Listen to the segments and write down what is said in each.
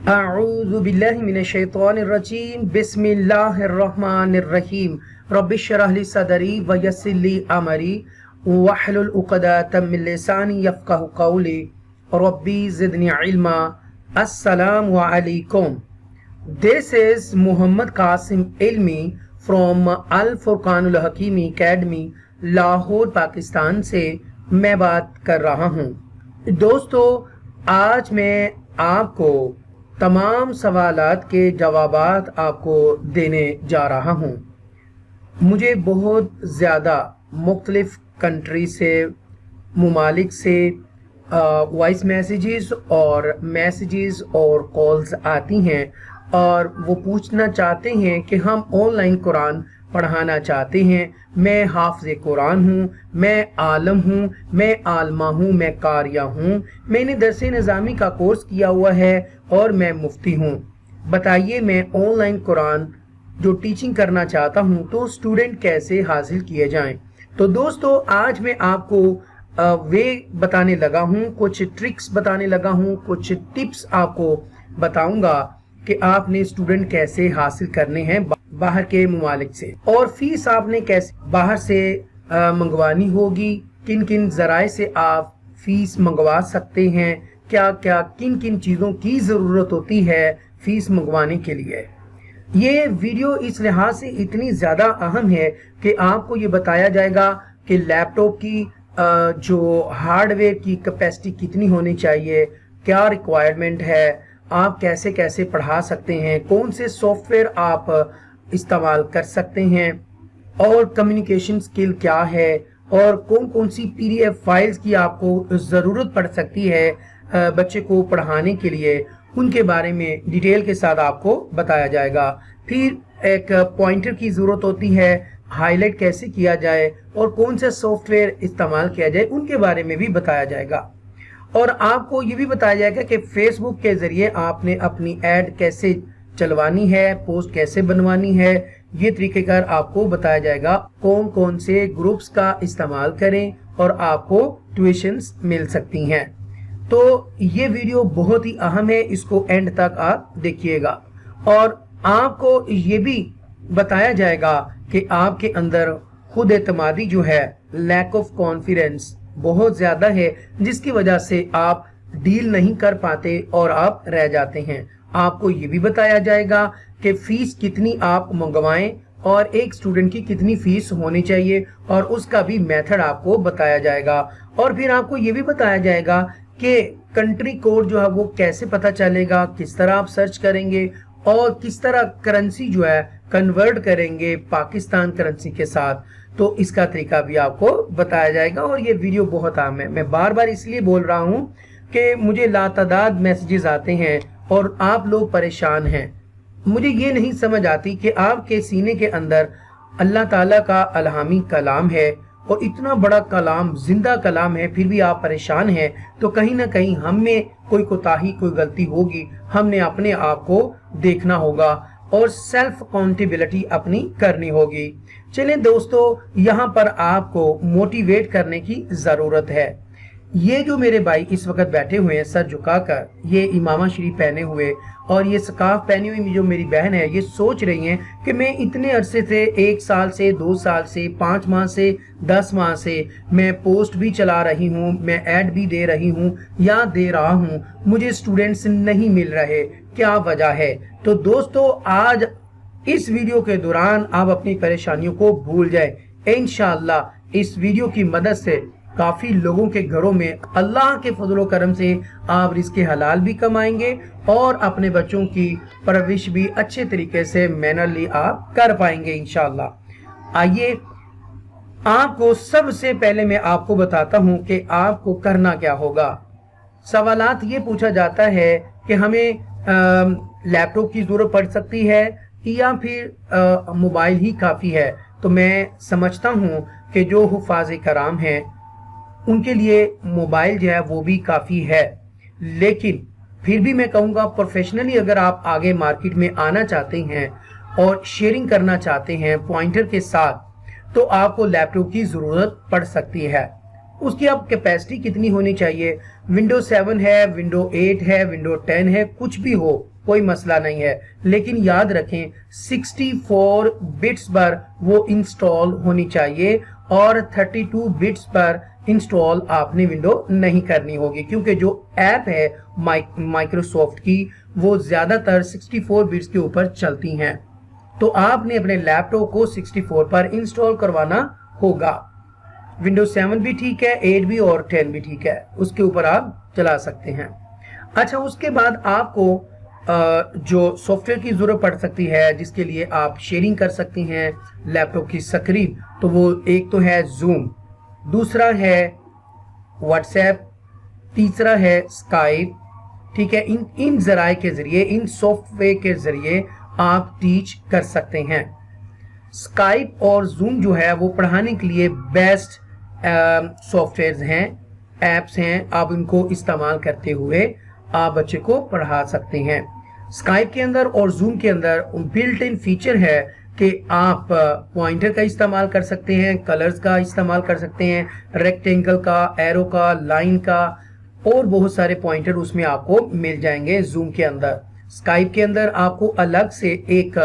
اعوذ باللہ من الشیطان الرجیم بسم اللہ الرحمن الرحیم رب اشرح لی صدری ویسر لی امری واحلل عقدۃ من لسانی یفقہوا قولی ربی زدنی علما۔ السلام علیکم۔ This is Muhammad Qasim Ilmi from الفرقان الحکیمی اکیڈمی لاہور پاکستان سے میں بات کر رہا ہوں۔ دوستو، آج میں آپ کو تمام سوالات کے جوابات آپ کو دینے جا رہا ہوں۔ مجھے بہت زیادہ مختلف کنٹری سے، ممالک سے وائس میسیجز اور کالز آتی ہیں اور وہ پوچھنا چاہتے ہیں کہ ہم آن لائن قرآن پڑھانا چاہتے ہیں۔ میں حافظ قرآن ہوں، میں عالم ہوں، میں عالمہ ہوں، میں قاریہ ہوں، میں نے درس نظامی کا کورس کیا ہوا ہے اور میں مفتی ہوں۔ بتائیے میں آن لائن قرآن جو ٹیچنگ کرنا چاہتا ہوں تو اسٹوڈنٹ کیسے حاصل کیے جائیں۔ تو دوستو، آج میں آپ کو بتانے لگا ہوں، کچھ ٹرکس بتانے لگا ہوں، کچھ ٹپس آپ کو بتاؤں گا کہ آپ نے اسٹوڈنٹ کیسے حاصل کرنے ہیں باہر کے ممالک سے، اور فیس آپ نے کیسے باہر سے منگوانی ہوگی، کن کن ذرائع سے آپ فیس منگوا سکتے ہیں، کن کن چیزوں کی ضرورت ہوتی ہے فیس منگوانے کے لیے۔ یہ ویڈیو اس لحاظ سے اتنی زیادہ اہم ہے کہ آپ کو یہ بتایا جائے گا کہ لیپ ٹاپ کی جو ہارڈ ویئر کی کیپیسٹی کتنی ہونی چاہیے، کیا ریکوائرمنٹ ہے، آپ کیسے پڑھا سکتے ہیں، کون سے سافٹ ویئر آپ استعمال کر سکتے ہیں، اور کمیونیکیشن سکل کیا ہے، اور کون سی PDF فائلز کی آپ کو ضرورت پڑ سکتی ہے بچے کو پڑھانے کے لیے، ان کے بارے میں ڈیٹیل کے ساتھ آپ کو بتایا جائے گا۔ پھر ایک پوائنٹر کی ضرورت ہوتی ہے، ہائی لائٹ کیسے کیا جائے اور کون سے سافٹ ویئر استعمال کیا جائے ان کے بارے میں بھی بتایا جائے گا۔ اور آپ کو یہ بھی بتایا جائے گا کہ فیس بک کے ذریعے آپ نے اپنی ایڈ کیسے چلوانی ہے، پوسٹ کیسے بنوانی ہے، یہ طریقہ کار آپ کو بتایا جائے گا۔ کون سے گروپس کا استعمال کریں اور آپ کو ٹیوشنز مل سکتی ہیں۔ تو یہ ویڈیو بہت ہی اہم ہے، اس کو اینڈ تک آپ دیکھیے گا، اور آپ کو یہ بھی بتایا جائے گا کہ آپ کے اندر خود اعتمادی جو ہے، لیک آف کانفیڈنس بہت زیادہ ہے، جس کی وجہ سے آپ ڈیل نہیں کر پاتے اور آپ رہ جاتے ہیں۔ آپ کو یہ بھی بتایا جائے گا کہ فیس کتنی آپ منگوائیں اور ایک سٹوڈنٹ کی کتنی فیس ہونی چاہیے، اور اس کا بھی میتھڈ آپ کو بتایا جائے گا۔ اور پھر آپ کو یہ بھی بتایا جائے گا کہ کنٹری کوڈ جو ہے وہ کیسے پتہ چلے گا، کس طرح آپ سرچ کریں گے، اور کس طرح کرنسی جو ہے کنورٹ کریں گے پاکستان کرنسی کے ساتھ، تو اس کا طریقہ بھی آپ کو بتایا جائے گا۔ اور یہ ویڈیو بہت اہم ہے، میں بار بار اس لیے بول رہا ہوں کہ مجھے لاتعداد میسیجز آتے ہیں اور آپ لوگ پریشان ہیں۔ مجھے یہ نہیں سمجھ آتی کہ آپ کے سینے کے اندر اللہ تعالیٰ کا الہامی کلام ہے، اور اتنا بڑا کلام، زندہ کلام ہے، پھر بھی آپ پریشان ہیں، تو کہیں نہ کہیں ہم میں کوئی کوتاہی، کوئی غلطی ہوگی۔ ہم نے اپنے آپ کو دیکھنا ہوگا اور سیلف اکاؤنٹیبلٹی اپنی کرنی ہوگی۔ چلیں دوستو، یہاں پر آپ کو موٹیویٹ کرنے کی ضرورت ہے۔ یہ جو میرے بھائی اس وقت بیٹھے ہوئے ہیں سر جھکا کر، یہ امامہ شریف پہنے ہوئے اور یہ سکارف پہنی ہوئی جو میری بہن ہے، یہ سوچ رہی ہیں کہ میں اتنے عرصے سے، 1 سال سے، 2 سال سے، 5 ماہ سے، 10 ماہ سے میں پوسٹ بھی چلا رہی ہوں، میں ایڈ بھی دے رہی ہوں یا دے رہا ہوں، مجھے سٹوڈنٹس نہیں مل رہے، کیا وجہ ہے؟ تو دوستو، آج اس ویڈیو کے دوران آپ اپنی پریشانیوں کو بھول جائیں۔ انشاءاللہ اس ویڈیو کی مدد سے کافی لوگوں کے گھروں میں اللہ کے فضل و کرم سے آپ رزق حلال بھی کمائیں گے اور اپنے بچوں کی پرورش بھی اچھے طریقے سے مینرلی آپ کر پائیں گے انشاءاللہ۔ آئیے، آپ کو سب سے پہلے میں آپ کو بتاتا ہوں کہ آپ کو کرنا کیا ہوگا۔ سوالات یہ پوچھا جاتا ہے کہ ہمیں لیپ ٹاپ کی ضرورت پڑ سکتی ہے یا پھر موبائل ہی کافی ہے۔ تو میں سمجھتا ہوں کہ جو حفاظ کرام ہیں ان کے لیے موبائل جو ہے وہ بھی کافی ہے، لیکن پھر بھی میں کہوں گا پروفیشنلی اگر آپ آگے مارکیٹ میں آنا چاہتے ہیں اور شیئرنگ کرنا چاہتے ہیں پوائنٹر کے ساتھ، تو آپ کو لیپ ٹاپ کی ضرورت پڑ سکتی ہے۔ اس کی اب کیپیسٹی کتنی ہونی چاہیے؟ ونڈو 7 ہے، ونڈو 8 ہے، ونڈو 10 ہے، کچھ بھی ہو، कोई मसला नहीं है, लेकिन याद रखें 64 बिट्स पर वो इंस्टॉल होनी चाहिए और 32 बिट्स पर इंस्टॉल आपने विंडो नहीं करनी होगी, क्योंकि जो ऐप है माइक्रोसॉफ्ट की वो ज्यादातर 64 बिट्स के ऊपर चलती हैं। तो आपने अपने लैपटॉप को 64 पर इंस्टॉल करवाना होगा। विंडोज 7 भी ठीक है, 8 भी और 10 भी ठीक है, उसके ऊपर आप चला सकते हैं। अच्छा, उसके बाद आपको जो सॉफ्टवेयर की जरूरत पड़ सकती है जिसके लिए आप शेयरिंग कर सकती हैं लैपटॉप की स्क्रीन, तो वो एक तो है जूम, दूसरा है व्हाट्सएप, तीसरा है स्काइप। ठीक है, इन जराए के जरिए, इन सॉफ्टवेयर के जरिए आप टीच कर सकते हैं। स्काइप और जूम जो है वो पढ़ाने के लिए बेस्ट सॉफ्टवेयर हैं, एप्स हैं। आप इनको इस्तेमाल करते हुए आप बच्चे को पढ़ा सकते हैं। स्काइप के अंदर और जूम के अंदर बिल्ट इन फीचर है कि आप पॉइंटर का इस्तेमाल कर सकते हैं, कलर्स का इस्तेमाल कर सकते हैं, रेक्टेंगल का, एरो का, लाइन का, और बहुत सारे पॉइंटर उसमें आपको मिल जाएंगे जूम के अंदर। स्काइप के अंदर आपको अलग से एक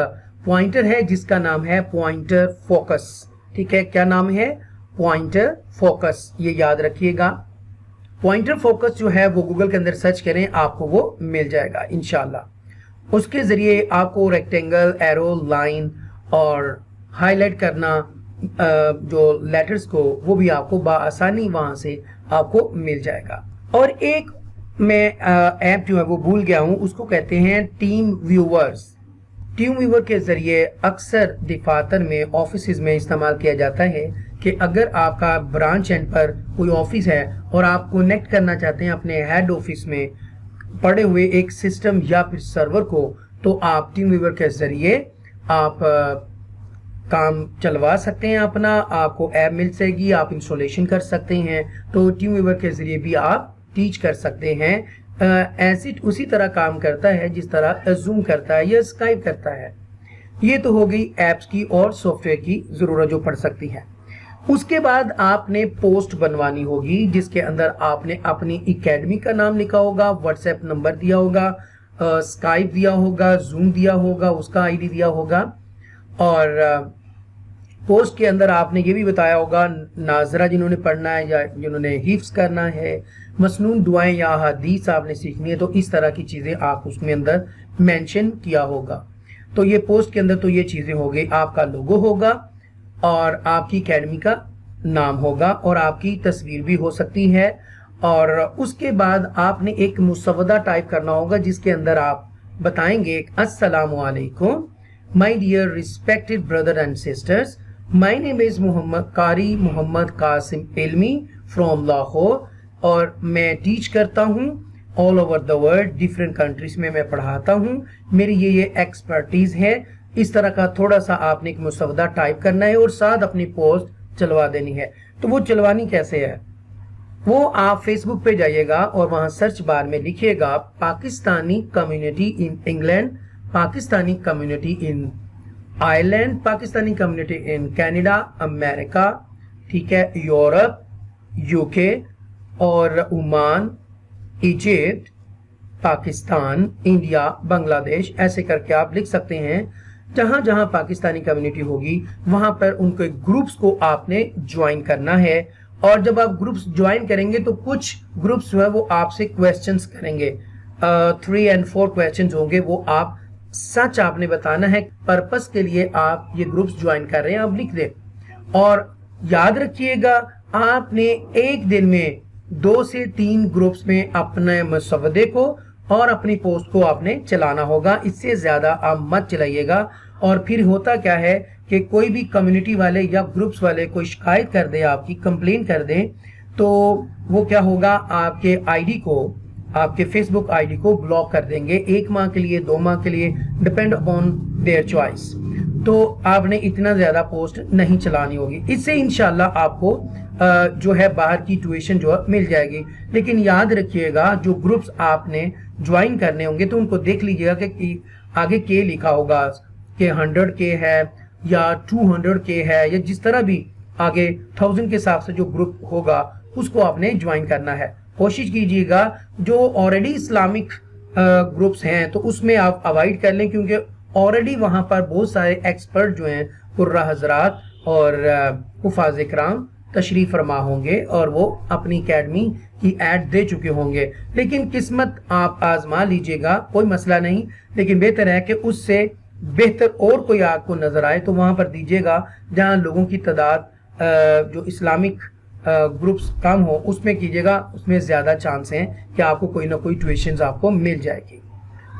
पॉइंटर है जिसका नाम है पॉइंटर फोकस। ठीक है, क्या नाम है? पॉइंटर फोकस, ये याद रखिएगा। पॉइंटर फोकस जो है वो गूगल के अंदर सर्च करें, आपको वो मिल जाएगा इंशाल्लाह। उसके जरिए आपको रेक्टेंगल, एरो, लाइन और हाईलाइट करना जो लेटर्स को, वो भी आपको बआसानी वहां से आपको मिल जाएगा। और एक मैं ऐप जो है वो भूल गया हूं, उसको कहते हैं टीम व्यूवर्स। टीम व्यूवर के जरिए अक्सर दफातर में, ऑफिस में इस्तेमाल किया जाता है कि अगर आपका ब्रांच एंड पर कोई ऑफिस है और आप कनेक्ट करना चाहते हैं अपने हेड ऑफिस में पड़े हुए एक सिस्टम या फिर सर्वर को, तो आप टीम व्यूवर के जरिए आप काम चलवा सकते हैं अपना, आपको ऐप मिल जाएगी, आप इंस्टॉलेशन कर सकते हैं। तो टीम व्यूवर के जरिए भी आप टीच कर सकते हैं। ऐसी उसी तरह काम करता है जिस तरह जूम करता है या स्काइप करता है। ये तो हो गई ऐप्स की और सॉफ्टवेयर की जरूरत जो पड़ सकती है। उसके बाद आपने पोस्ट बनवानी होगी जिसके अंदर आपने अपनी एकेडमी का नाम लिखा होगा, व्हाट्सएप नंबर दिया होगा, स्काइप दिया होगा, जूम दिया होगा, उसका आईडी दिया होगा, और पोस्ट के अंदर आपने ये भी बताया होगा नाजरा जिन्होंने पढ़ना है या जिन्होंने हिफ्स करना है, मसनून दुआएं या हदीस आपने सीखनी है, तो इस तरह की चीजें आप उसमें अंदर मेंशन किया होगा। तो ये पोस्ट के अंदर तो ये चीजें हो गई, आपका लोगो होगा और आपकी एकेडमी का नाम होगा और आपकी तस्वीर भी हो सकती है। और उसके बाद आपने एक मुसवदा टाइप करना होगा जिसके अंदर आप बताएंगे अस्सलामु अलैकुम, my dear respected brother and sisters, my name is Qari Mohammad Qasim Ilmi from Lahore, और मैं टीच करता हूँ all over the world, different countries में मैं पढ़ाता हूँ, मेरी ये एक्सपर्टीज है। इस तरह का थोड़ा सा आपने एक मुसवदा टाइप करना है और साथ अपनी पोस्ट चलवा देनी है। तो वो चलवानी कैसे है? वो आप फेसबुक पे जाइएगा और वहां सर्च बार में लिखिएगा Pakistani community in England, Pakistani community in Ireland, Pakistani community in Canada, America, ठीक है, यूरोप, यूके और Oman, Egypt, Pakistan, India, Bangladesh, ऐसे करके आप लिख सकते हैं। जहां जहां पाकिस्तानी कम्युनिटी होगी वहां पर उनके ग्रुप्स को आपने ज्वाइन करना है। और जब आप ग्रुप्स ज्वाइन करेंगे तो कुछ ग्रुप्स जो है वो आपसे क्वेश्चंस करेंगे, 3 और 4 क्वेश्चंस होंगे, वो आप सच आपने बताना है। पर्पस के लिए आप ये ग्रुप्स ज्वाइन कर रहे हैं, आप लिख दें। और याद रखिएगा आपने एक दिन में 2 से 3 ग्रुप्स में अपने मसवदे को और अपनी पोस्ट को आपने चलाना होगा, इससे ज्यादा आप मत चलाइएगा। और फिर होता क्या है कि कोई भी कम्युनिटी वाले या ग्रुप्स वाले कोई शिकायत कर दे, आपकी कंप्लेन कर दें, तो वो क्या होगा, आपके आईडी को, आपके फेसबुक आईडी को ब्लॉक कर देंगे 1 माह के लिए, 2 माह के लिए, डिपेंड अपॉन देयर चॉइस। तो आपने इतना ज्यादा पोस्ट नहीं चलानी होगी। इससे इंशाल्लाह आपको जो है बाहर की ट्यूशन जो है मिल जाएगी। लेकिन याद रखिएगा जो ग्रुप्स आपने ज्वाइन करने होंगे तो उनको देख लीजिएगा कि आगे के लिखा होगा कि 100K है या 200K है, या जिस तरह भी आगे 1000 के हिसाब से जो ग्रुप होगा उसको आपने ज्वाइन करना है। कोशिश कीजिएगा जो ऑलरेडी इस्लामिक ग्रुप्स हैं तो उसमें आप अवॉइड कर लें, क्योंकि ऑलरेडी वहाँ पर बहुत सारे एक्सपर्ट जो हैं कुर्रा हजरात और हुफाज इकराम तशरीफ फरमा होंगे और वो अपनी एकेडमी की ऐड दे चुके होंगे। लेकिन किस्मत आप आजमा लीजिएगा, कोई मसला नहीं, लेकिन बेहतर है कि उससे बेहतर और कोई आपको नजर आए तो वहां पर दीजिएगा जहां लोगों की तादाद जो इस्लामिक ग्रुप्स कम हो उसमें कीजिएगा, उसमें ज्यादा चांस हैं कि आपको कोई ना कोई ट्यूशंस आपको मिल जाएगी।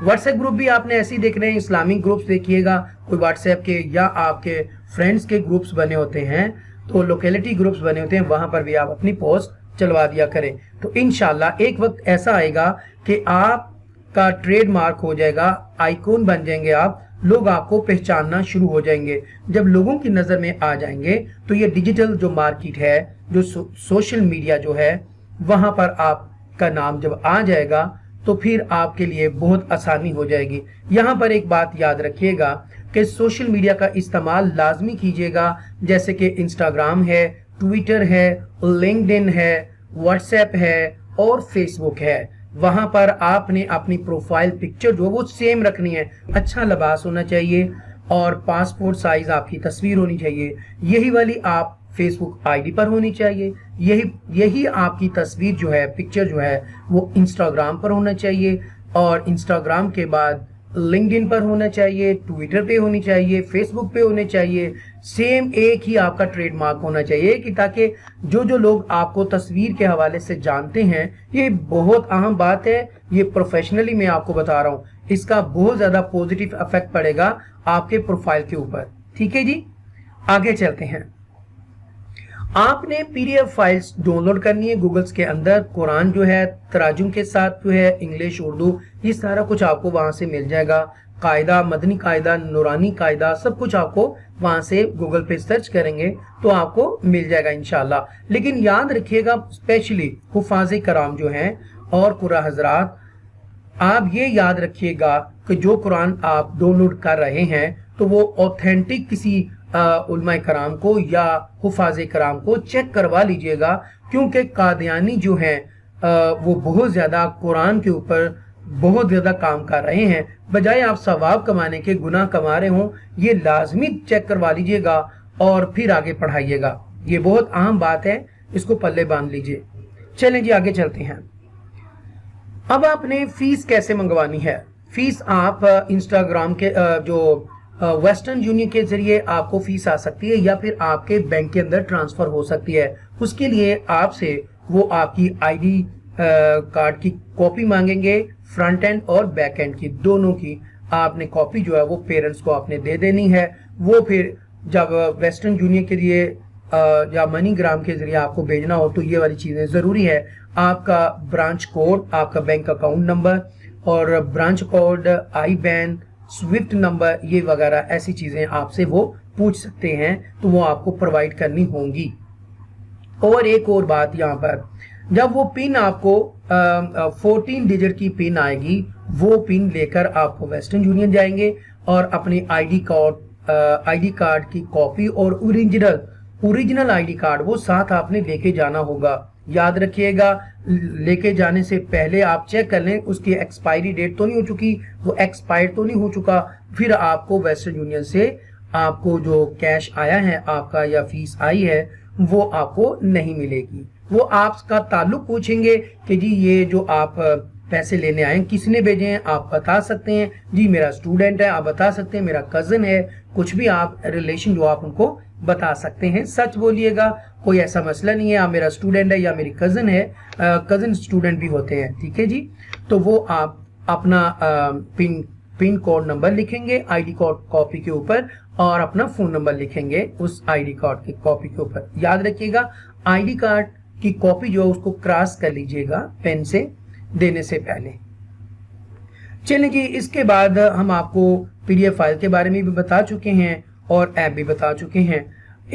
व्हाट्सएप ग्रुप भी आपने ऐसे ही देखने हैं, इस्लामिक ग्रुप्स देखिएगा, कोई व्हाट्सएप के या आपके फ्रेंड्स के ग्रुप्स बने होते हैं, तो लोकेलिटी ग्रुप्स बने होते हैं, वहां पर भी आप अपनी पोस्ट चलवा दिया करें। तो इंशाल्लाह एक वक्त ऐसा आएगा कि आपका ट्रेडमार्क हो जाएगा, आइकॉन बन जाएंगे आप, लोग आपको पहचानना शुरू हो जाएंगे। जब लोगों की नजर में आ जाएंगे तो ये डिजिटल जो मार्केट है, जो सोशल मीडिया जो है, वहां पर आपका नाम जब आ जाएगा तो फिर आपके लिए बहुत आसानी हो जाएगी। यहाँ पर एक बात याद रखिएगा कि सोशल मीडिया का इस्तेमाल लाजमी कीजिएगा, जैसे कि इंस्टाग्राम है, ट्विटर है, लिंक्डइन है, व्हाट्सएप है और फेसबुक है। वहां पर आपने अपनी प्रोफाइल पिक्चर जो वो सेम रखनी है, अच्छा लिबास होना चाहिए और पासपोर्ट साइज आपकी तस्वीर होनी चाहिए। यही वाली आप फेसबुक आईडी पर होनी चाहिए, यही आपकी तस्वीर जो है, पिक्चर जो है वो इंस्टाग्राम पर होना चाहिए और इंस्टाग्राम के बाद लिंक्डइन पर होना चाहिए, ट्विटर पे होनी चाहिए, फेसबुक पे होने चाहिए। सेम एक ही आपका ट्रेडमार्क होना चाहिए कि ताकि जो लोग आपको तस्वीर के हवाले से जानते हैं, ये बहुत अहम बात है, ये प्रोफेशनली मैं आपको बता रहा हूँ, इसका बहुत ज्यादा पॉजिटिव इफेक्ट पड़ेगा आपके प्रोफाइल के ऊपर। ठीक है जी, आगे चलते हैं। आपने पीडीएफ फाइल्स डाउनलोड करनी है गूगल्स के अंदर, कुरान जो है तराजुम के साथ जो है, इंग्लिश उर्दू ये सारा कुछ आपको वहां से मिल जाएगा। कायदा, मदनी कायदा, नूरानी कायदा, सब कुछ आपको वहां से गूगल पे सर्च करेंगे तो आपको मिल जाएगा इंशाल्लाह। लेकिन याद रखिएगा, स्पेशली हुफाज कराम जो हैं और कुर्रा हजरात, आप ये याद रखिएगा कि जो कुरान आप डाउनलोड कर रहे हैं तो वो ऑथेंटिक किसी उलमा कराम को या हुफाज कराम को चेक करवा लीजिएगा, क्योंकि कादियानी जो हैं वो बहुत ज्यादा कुरान के ऊपर बहुत ज्यादा काम कर रहे हैं, बजाय आप सवाब कमाने के गुनाह कमा रहे हों। ये लाजमी चेक करवा लीजिएगा और फिर आगे पढ़ाइएगा, ये बहुत अहम बात है, इसको पल्ले बांध लीजिए। चलें जी, आगे चलते हैं। अब आपने फीस कैसे मंगवानी है? फीस आप इंस्टाग्राम के जो वेस्टर्न यूनियन के जरिए आपको फीस आ सकती है या फिर आपके बैंक के अंदर ट्रांसफर हो सकती है। उसके लिए आपसे वो आपकी आईडी कार्ड की कॉपी मांगेंगे, फ्रंट एंड और बैक एंड की, दोनों की आपने कॉपी जो है वो पेरेंट्स को आपने दे देनी है। वो फिर जब वेस्टर्न यूनियन के लिए या मनी ग्राम के जरिए आपको भेजना हो तो ये वाली चीजें जरूरी है, आपका ब्रांच कोड, आपका बैंक अकाउंट नंबर और ब्रांच कोड, आई बैन, स्विफ्ट नंबर, ये वगैरह ऐसी चीजें आपसे वो पूछ सकते हैं, तो वो आपको प्रोवाइड करनी होंगी। और एक और बात, यहाँ पर जब वो पिन आपको 14 डिजिट की पिन आएगी, वो पिन लेकर आप वेस्टर्न यूनियन जाएंगे और अपनी आईडी कार्ड की कॉपी और ओरिजिनल आईडी कार्ड वो साथ आपने लेके जाना होगा। याद रखिएगा, लेके जाने से पहले आप चेक कर लें उसकी एक्सपायरी डेट तो नहीं हो चुकी, वो एक्सपायर्ड तो नहीं हो चुका, फिर आपको वेस्टर्न यूनियन से आपको जो कैश आया है आपका या फीस आई है वो आपको नहीं मिलेगी। वो आपका ताल्लुक पूछेंगे कि जी ये जो आप पैसे लेने आए किसने भेजे हैं, आप बता सकते हैं जी मेरा स्टूडेंट है, आप बता सकते हैं मेरा कजन है, कुछ भी आप रिलेशन जो आप उनको बता सकते हैं। सच बोलिएगा, कोई ऐसा मसला नहीं है, आप मेरा स्टूडेंट है या मेरी कजन है, कजन स्टूडेंट भी होते हैं, ठीक है जी। तो वो आप अपना पिन कोड नंबर लिखेंगे आईडी कार्ड कॉपी के ऊपर और अपना फोन नंबर लिखेंगे उस आईडी कार्ड की कॉपी के ऊपर। याद रखिएगा, आईडी कार्ड की कॉपी जो है उसको क्रॉस कर लीजिएगा पेन से देने से पहले। चलिए जी, इसके बाद हम आपको पीडीएफ फाइल के बारे में भी बता चुके हैं और ऐप भी बता चुके हैं।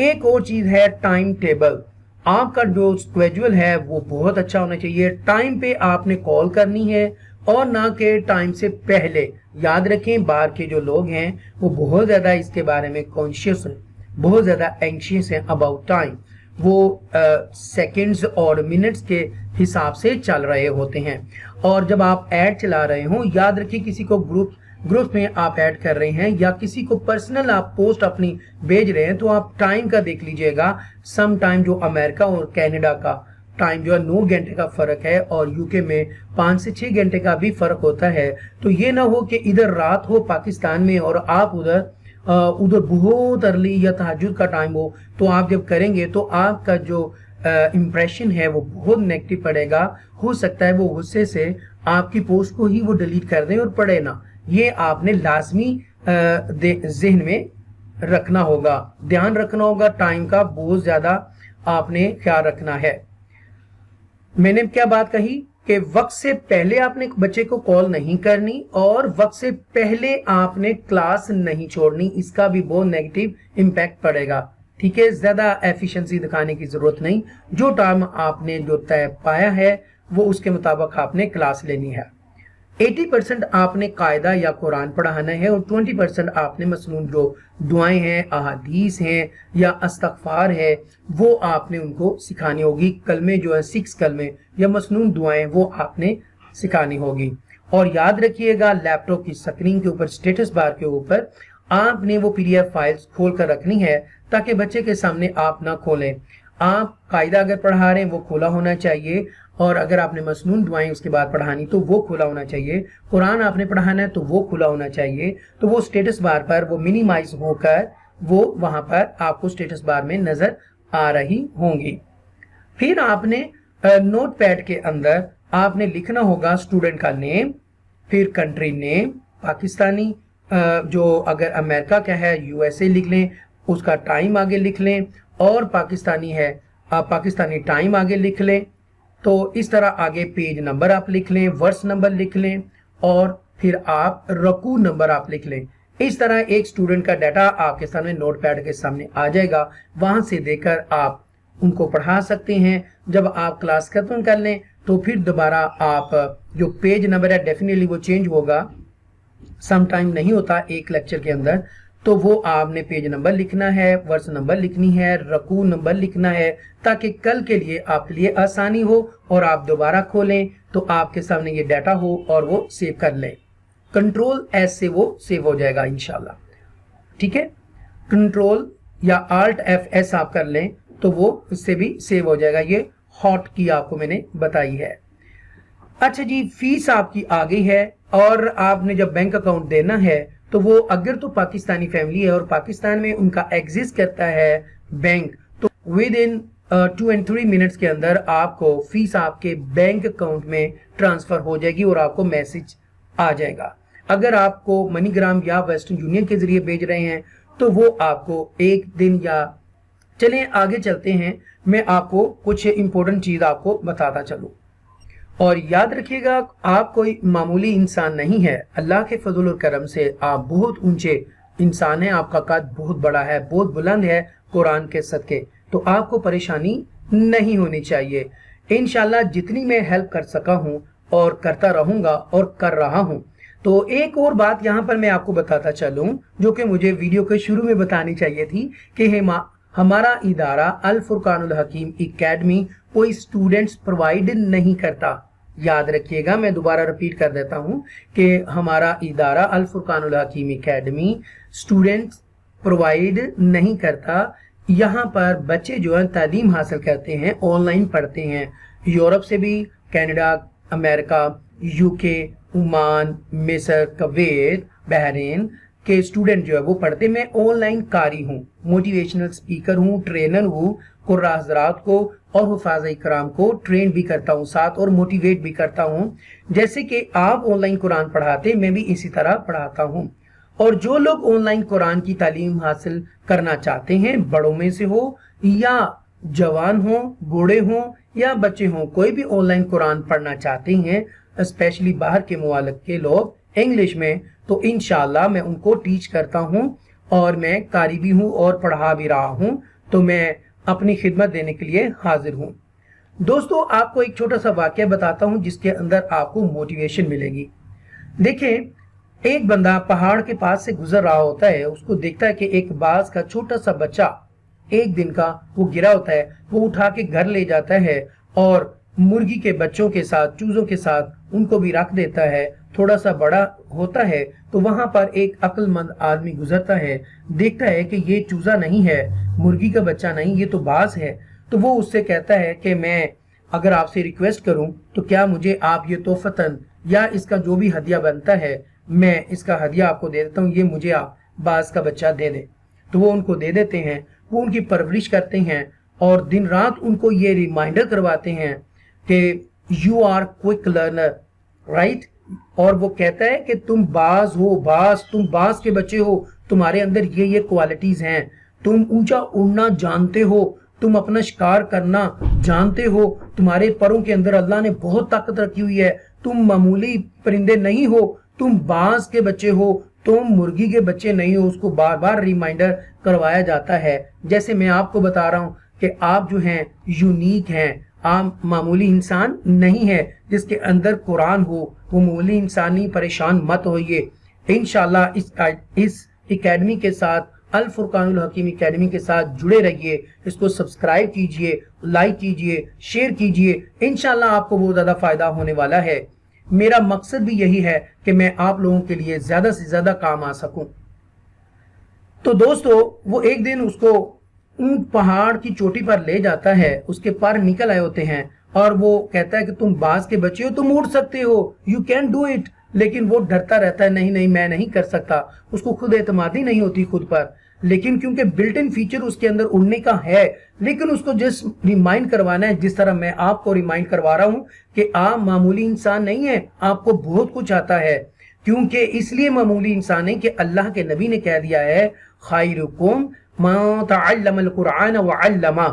एक और चीज है टाइम टेबल। आपका जो स्केड्यूल है वो बहुत अच्छा होना चाहिए। टाइम पे आपने कॉल करनी है और ना के टाइम से पहले। याद रखें, बाहर के जो लोग हैं वो बहुत ज्यादा इसके बारे में कॉन्शियस हैं, बहुत ज्यादा एंशियस हैं अबाउट टाइम। वो सेकंड्स और मिनट्स के हिसाब से चल रहे होते हैं। और जब आप ऐड चला रहे हो, याद रखिए किसी को ग्रुप में आप ऐड कर रहे हैं या किसी को पर्सनल आप पोस्ट अपनी भेज रहे हैं, तो आप टाइम का देख लीजिएगा। सम टाइम जो अमेरिका और कनाडा का टाइम जो है 9 घंटे का फर्क है और यूके में 5 से 6 घंटे का भी फर्क होता है। तो ये ना हो कि इधर रात हो पाकिस्तान में और आप उधर बहुत अर्ली या तहज्जुद का टाइम हो, तो आप जब करेंगे तो आपका जो इम्प्रेशन है वो बहुत नेगेटिव पड़ेगा। हो सकता है वो गुस्से से आपकी पोस्ट को ही वो डिलीट कर दें और पढ़े ना। ये आपने लाजमी जहन में रखना होगा, ध्यान रखना होगा। टाइम का बहुत ज्यादा आपने ख्याल रखना है। मैंने क्या बात कही कि वक्त से पहले आपने बच्चे को कॉल नहीं करनी और वक्त से पहले आपने क्लास नहीं छोड़नी, इसका भी बहुत नेगेटिव इम्पैक्ट पड़ेगा। ठीक है, ज्यादा एफिशिएंसी दिखाने की जरूरत नहीं। जो टाइम आपने जो तय पाया है वो उसके मुताबिक आपने क्लास लेनी है। 80% आपने कायदा या कुरान पढ़ाना है और 20% आपने मसनून जो दुआएं हैं, अहादीस हैं या इस्तगफार है, वो आपने उनको सिखानी होगी। कलमे जो है 6 कलमे या मसनून दुआएं वो आपने सिखानी होगी। और याद रखिएगा लैपटॉप की स्क्रीन के ऊपर, स्टेटस बार के ऊपर आपने वो PDF फाइल्स खोल कर रखनी है ताकि बच्चे के सामने आप ना खोलें। आप कायदा अगर पढ़ा रहे हैं वो खोला होना चाहिए, और अगर आपने मसनून दुआएं उसके बाद पढ़ानी तो वो खुला होना चाहिए। कुरान आपने पढ़ाना है तो वो खुला होना चाहिए। तो वो स्टेटस बार पर वो मिनिमाइज होकर वो वहां पर आपको स्टेटस बार में नजर आ रही होंगी। फिर आपने नोट पैड के अंदर आपने लिखना होगा स्टूडेंट का नेम, फिर कंट्री नेम पाकिस्तानी, जो अगर अमेरिका का है USA लिख लें, उसका टाइम आगे लिख लें, और पाकिस्तानी है पाकिस्तानी टाइम आगे लिख लें। तो इस तरह आगे पेज नंबर आप लिख लें, वर्स नंबर लिख लें, और फिर आप रकू नंबर आप लिख लें। इस तरह एक स्टूडेंट का डाटा आपके सामने नोट पैड के सामने आ जाएगा। वहां से देकर आप उनको पढ़ा सकते हैं। जब आप क्लास खत्म कर लें तो फिर दोबारा आप जो पेज नंबर है डेफिनेटली वो चेंज होगा, सम टाइम नहीं होता एक लेक्चर के अंदर। तो वो आपने पेज नंबर लिखना है, वर्स नंबर लिखनी है, रकू नंबर लिखना है, ताकि कल के लिए आपके लिए आसानी हो और आप दोबारा खोलें तो आपके सामने ये डाटा हो और वो सेव कर लें। कंट्रोल एस से वो सेव हो जाएगा इंशाल्लाह। ठीक है, कंट्रोल या Alt F आप कर लें तो वो इससे भी सेव हो जाएगा। ये हॉट की आपको मैंने बताई है। अच्छा जी, फीस आपकी आ गई है और आपने जब बैंक अकाउंट देना है तो वो अगर तो पाकिस्तानी फैमिली है और पाकिस्तान में उनका एग्जिस्ट करता है बैंक, तो विद इन 2 and 3 मिनट्स के अंदर आपको फीस आपके बैंक अकाउंट में ट्रांसफर हो जाएगी और आपको मैसेज आ जाएगा। अगर आपको मनीग्राम या वेस्टर्न यूनियन के जरिए भेज रहे हैं तो वो आपको 1 दिन या चलें आगे चलते हैं, मैं आपको कुछ इंपॉर्टेंट चीज आपको बताता चलूं। और याद रखिएगा आप कोई मामूली इंसान नहीं है, अल्लाह के फजल और करम से आप बहुत ऊंचे इंसान हैं। आपका कद बहुत बड़ा है, बहुत बुलंद है कुरान के सदके। तो आपको परेशानी नहीं होनी चाहिए। इंशाल्लाह जितनी मैं हेल्प कर सका हूं और करता रहूंगा और कर रहा हूं। तो एक और बात यहाँ पर मैं आपको बताता चलूं जो कि मुझे वीडियो के शुरू में बतानी चाहिए थी कि हमारा इदारा अल फुरकानुल हकीम एकेडमी कोई स्टूडेंट्स प्रोवाइड नहीं करता। याद रखिएगा, मैं दोबारा रिपीट कर देता हूं कि हमारा इदारा अल फुरकानुल हकीम एकेडमी स्टूडेंट्स प्रोवाइड नहीं करता। यहाँ पर बच्चे जो है तालीम हासिल करते हैं, ऑनलाइन पढ़ते हैं। यूरोप से भी, कनाडा, अमेरिका, यूके, ओमान, मिस्र, कुवैत, बहरीन के स्टूडेंट जो है वो पढ़ते। मैं ऑनलाइन कारी हूँ, मोटिवेशनल स्पीकर हूँ, ट्रेनर हूँ। कुर्रा हज़रात को और हुफ़ाज़ इकराम को ट्रेन भी करता हूँ साथ, और मोटिवेट भी करता हूँ। जैसे कि आप ऑनलाइन कुरान पढ़ाते, मैं भी इसी तरह पढ़ाता हूँ। और जो लोग ऑनलाइन कुरान की तालीम हासिल करना चाहते हैं, बड़ों में से हो या जवान हो, बूढ़े हो या बच्चे हो, कोई भी ऑनलाइन कुरान पढ़ना चाहते हैं, स्पेशली बाहर के मुमालिक के लोग इंग्लिश में, तो इंशाल्लाह मैं उनको टीच करता हूँ और मैं कारी भी हूँ और पढ़ा भी रहा हूँ। तो मैं अपनी खिदमत देने के लिए हाजिर हूँ। दोस्तों, आपको एक छोटा सा वाकया बताता हूँ जिसके अंदर आपको मोटिवेशन मिलेगी। देखें, एक बंदा पहाड़ के पास से गुजर रहा होता है, उसको देखता है कि एक बाज का छोटा सा बच्चा एक दिन का वो गिरा होता है, वो उठा के घर ले जाता है और मुर्गी के बच्चों के साथ, चूजों के साथ उनको भी रख देता है। थोड़ा सा बड़ा होता है तो वहां पर एक अक्लमंद आदमी गुजरता है, देखता है कि ये चूजा नहीं है, मुर्गी का बच्चा नहीं, ये तो बाज है। तो वो उससे कहता है कि मैं अगर आपसे रिक्वेस्ट करूं तो क्या मुझे आप ये तोहफतन या इसका जो भी हदिया बनता है मैं इसका हदिया आपको दे देता हूँ, ये मुझे आप बाज का बच्चा दे दे। तो वो उनको दे देते हैं, वो उनकी परवरिश करते हैं और दिन रात उनको ये रिमाइंडर करवाते हैं कि you are quick learner, right. और वो कहता है कि तुम बाज हो, तुम बाज के बच्चे हो, तुम्हारे अंदर ये क्वालिटीज हैं, तुम ऊंचा उड़ना जानते हो, तुम अपना शिकार करना जानते हो, तुम्हारे परों के अंदर अल्लाह ने बहुत ताकत रखी हुई है, तुम मामूली परिंदे नहीं हो, तुम बाज के बच्चे हो, तुम मुर्गी के बच्चे नहीं हो। उसको बार बार रिमाइंडर करवाया जाता है। जैसे मैं आपको बता रहा हूँ कि आप जो हैं यूनिक हैं, आप मामूली इंसान नहीं है जिसके अंदर कुरान हो, वो मामूली इंसान नहीं, परेशान मत होइए। इंशाल्लाह इस एकेडमी के साथ, अल फुरकानुल हकीम एकेडमी के साथ जुड़े रहिए, इसको सब्सक्राइब कीजिए, लाइक कीजिए, शेयर कीजिए, इंशाल्लाह आपको बहुत ज्यादा फायदा होने वाला है। मेरा मकसद भी यही है कि मैं आप लोगों के लिए ज्यादा से ज्यादा काम आ सकूं। तो दोस्तों, वो एक दिन उसको ऊंट पहाड़ की चोटी पर ले जाता है, उसके पर निकल आए होते हैं और वो कहता है कि तुम बाज के बच्चे हो, तुम उड़ सकते हो, यू कैन डू इट। लेकिन वो डरता रहता है, नहीं नहीं मैं नहीं कर सकता, उसको खुद एतमादी नहीं होती खुद पर। लेकिन क्योंकि बिल्ट इन फीचर उसके अंदर उड़ने का है, लेकिन उसको जस्ट रिमाइंड करवाना है, जिस तरह मैं आपको रिमाइंड करवा रहा हूं कि आप मामूली इंसान नहीं है, आपको बहुत कुछ आता है। क्योंकि इसलिए मामूली इंसान है कि अल्लाह के नबी ने कह दिया है, खैरुकुम मन तअल्लमल कुरान व अल्लमा,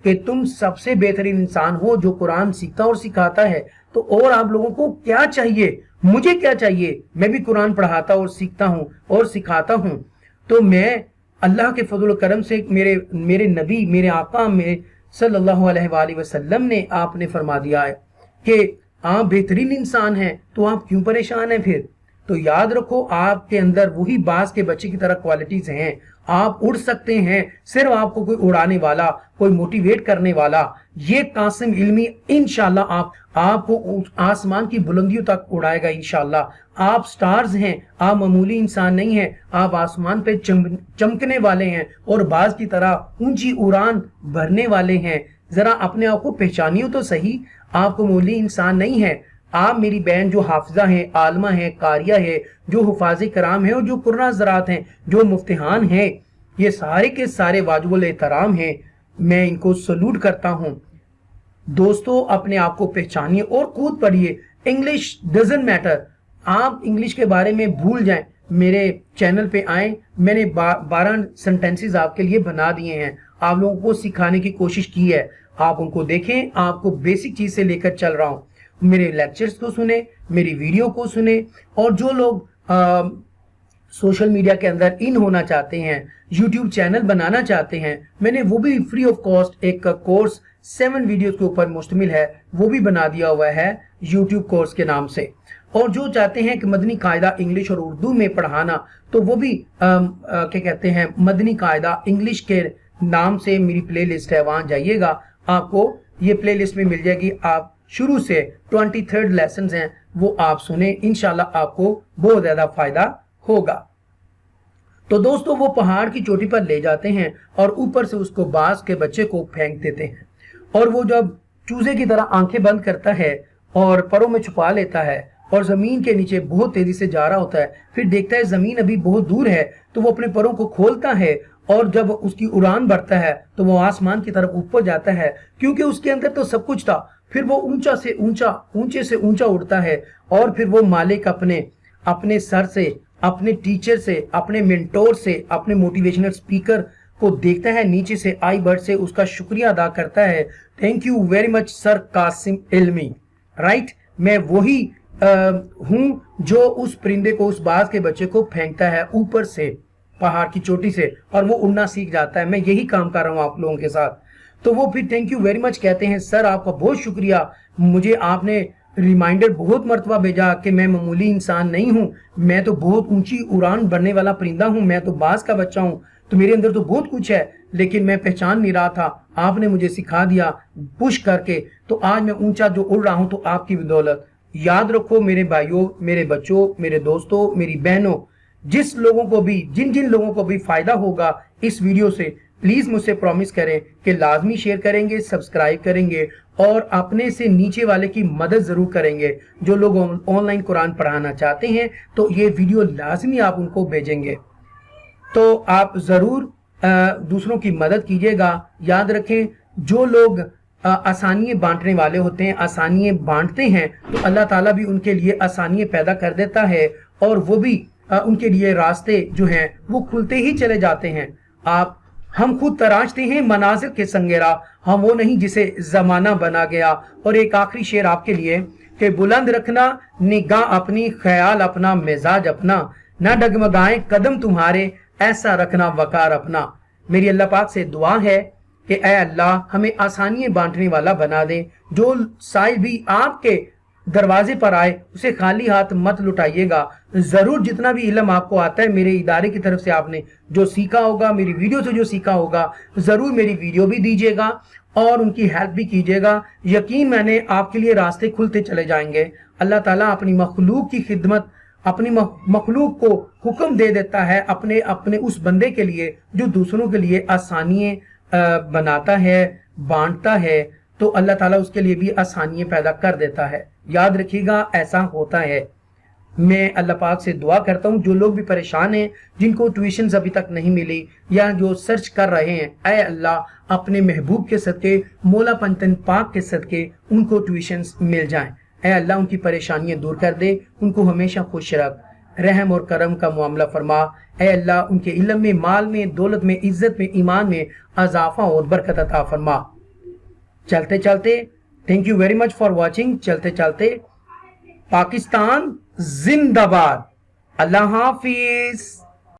कि तुम सबसे बेहतरीन इंसान हो जो कुरान सीखता और सिखाता है। तो और आप लोगों को क्या चाहिए, मुझे क्या चाहिए, मैं भी कुरान पढ़ाता और सीखता हूँ और सिखाता हूँ। तो मैं अल्लाह के फजल करम से मेरे नबी, मेरे आका में सल्लल्लाहु अलैहि वसल्लम ने आपने फरमा दिया है कि आप बेहतरीन इंसान हैं, तो आप क्यों परेशान हैं फिर। तो याद रखो, आपके अंदर वही बाज के बच्चे की तरह क्वालिटीज हैं, आप उड़ सकते हैं। सिर्फ आपको कोई उड़ाने वाला, कोई मोटिवेट करने वाला, ये कासिम इल्मी इंशाल्लाह आपको आसमान की बुलंदियों तक उड़ाएगा इंशाल्लाह। आप स्टार्स हैं, आप मामूली इंसान नहीं हैं, आप आसमान पे चमकने वाले हैं और बाज की तरह ऊंची उड़ान भरने वाले हैं। जरा अपने आप को पहचानियो तो सही, आप मामूली इंसान नहीं है। आप मेरी बहन जो हाफिजा हैं, आलमा हैं, कारिया है, जो हुफाज कराम हैं और जो कुर्रा ज़रात हैं, जो मुफ्तिहान हैं, ये सारे के सारे वाजिबुल एहतराम हैं, मैं इनको सलूट करता हूँ। दोस्तों, अपने आप को पहचानिए और कूद पड़िए। इंग्लिश डजंट मैटर, आप इंग्लिश के बारे में भूल जाएं, मेरे चैनल पे आए, मैंने 12 सेंटेंसेस आपके लिए बना दिए हैं, आप लोगों को सिखाने की कोशिश की है, आप उनको देखें। आपको बेसिक चीज से लेकर चल रहा हूँ, मेरे लेक्चर्स को सुने, मेरी वीडियो को सुने। और जो लोग सोशल मीडिया के अंदर इन होना चाहते हैं, यूट्यूब चैनल बनाना चाहते हैं, मैंने वो भी फ्री ऑफ कॉस्ट एक कोर्स 7 वीडियोस के ऊपर मुश्तमिल है, वो भी बना दिया हुआ है यूट्यूब कोर्स के नाम से। और जो चाहते हैं कि मदनी कायदा इंग्लिश और उर्दू में पढ़ाना, तो वो भी क्या कहते हैं, मदनी कायदा इंग्लिश के नाम से मेरी प्ले लिस्ट है, वहां जाइएगा, आपको ये प्ले लिस्ट में मिल जाएगी। आप शुरू से 23rd लेसन हैं, वो आप सुने, इंशाल्लाह आपको बहुत ज्यादा फायदा होगा। तो दोस्तों, वो पहाड़ की चोटी पर ले जाते हैं और ऊपर से उसको बाज के बच्चे को फेंक देते हैं। और वो जब चूजे की तरह आंखें बंद करता है और परों में छुपा लेता है और जमीन के नीचे बहुत तेजी से जा रहा होता है, फिर देखता है जमीन अभी बहुत दूर है, तो वो अपने परों को खोलता है और जब उसकी उड़ान बढ़ता है तो वो आसमान की तरफ ऊपर जाता है, क्योंकि उसके अंदर तो सब कुछ था। फिर वो ऊंचा से ऊंचा, ऊंचे से ऊंचा उड़ता है और फिर वो मालिक अपने सर से, अपने टीचर से, अपने मेंटोर से, अपने मोटिवेशनल स्पीकर को देखता है, नीचे से आई बर्ड से उसका शुक्रिया अदा करता है, thank you very much sir Qasim Ilmi, right. मैं वही हूं जो उस परिंदे को, उस बाज के बच्चे को फेंकता है ऊपर से पहाड़ की चोटी से और वो उड़ना सीख जाता है। मैं यही काम कर रहा हूं आप लोगों के साथ। तो वो फिर थैंक यू वेरी मच कहते हैं, सर आपका बहुत शुक्रिया, मुझे आपने रिमाइंडर बहुत मरतबा भेजा कि मैं मामूली इंसान नहीं हूं, मैं तो बहुत ऊंची उड़ान भरने वाला परिंदा हूं, मैं तो बाज का बच्चा हूं, तो मेरे अंदर तो बहुत कुछ है, लेकिन मैं पहचान नहीं रहा था। आपने मुझे सिखा दिया पुश करके, तो आज मैं ऊंचा जो उड़ रहा हूं तो आपकी बदौलत। याद रखो मेरे भाइयों, मेरे बच्चों, मेरे दोस्तों, मेरी बहनों, जिस लोगों को भी, जिन जिन लोगों को भी फायदा होगा इस वीडियो से, प्लीज मुझसे प्रॉमिस करें कि लाजमी शेयर करेंगे, सब्सक्राइब करेंगे और अपने से नीचे वाले की मदद जरूर करेंगे। जो लोग ऑनलाइन कुरान पढ़ाना चाहते हैं तो ये वीडियो लाजमी आप उनको भेजेंगे। तो आप जरूर दूसरों की मदद कीजिएगा। याद रखें, जो लोग आसानियां बांटने वाले होते हैं, आसानियां बांटते हैं, तो अल्लाह ताला भी उनके लिए आसानियां पैदा कर देता है और वो भी उनके लिए रास्ते जो हैं वो खुलते ही चले जाते हैं। हम खुद तराशते हैं मनाजिर के संगेरा, हम वो नहीं जिसे जमाना बना गया। और एक आखिरी शेर आपके लिए कि बुलंद रखना निगाह अपनी, ख्याल अपना, मिजाज अपना, ना डगमगाए कदम तुम्हारे, ऐसा रखना वकार अपना। मेरी अल्लाह पाक से दुआ है कि ऐ अल्लाह हमें आसानियां बांटने वाला बना दे। जो साइल भी आपके दरवाजे पर आए उसे खाली हाथ मत लुटाइएगा। जरूर जितना भी इल्म आपको आता है मेरे इदारे की तरफ से, आपने जो सीखा होगा, मेरी वीडियो से जो सीखा होगा, जरूर मेरी वीडियो भी दीजिएगा और उनकी हेल्प भी कीजिएगा। यकीन मैंने आपके लिए रास्ते खुलते चले जाएंगे। अल्लाह ताला अपनी मखलूक की खिदमत, अपनी मखलूक को हुक्म दे देता है अपने उस बंदे के लिए जो दूसरों के लिए आसानियां बनाता है, बांटता है, तो अल्लाह ताला उसके लिए भी आसानियां पैदा कर देता है। याद रखिएगा ऐसा होता है। मैं अल्लाह पाक से दुआ करता हूँ जो लोग भी परेशान हैं, जिनको ट्यूशन्स अभी तक नहीं मिली या जो सर्च कर रहे हैं, ऐ अल्लाह अपने महबूब के सदके, मौला पंतन पाक के सदके उनको ट्यूशन्स मिल जाएं। ऐ अल्लाह उनकी परेशानियां दूर कर दे, उनको हमेशा खुश रख, रहम और करम का मामला फरमा। ऐ अल्लाह उनके इल्म में, माल में, दौलत में, इज्जत में, ईमान में अजाफा और बरकत अता फरमा। चलते चलते, thank you very much for watching. चलते चलते, पाकिस्तान जिंदाबाद। अल्लाह हाफिज।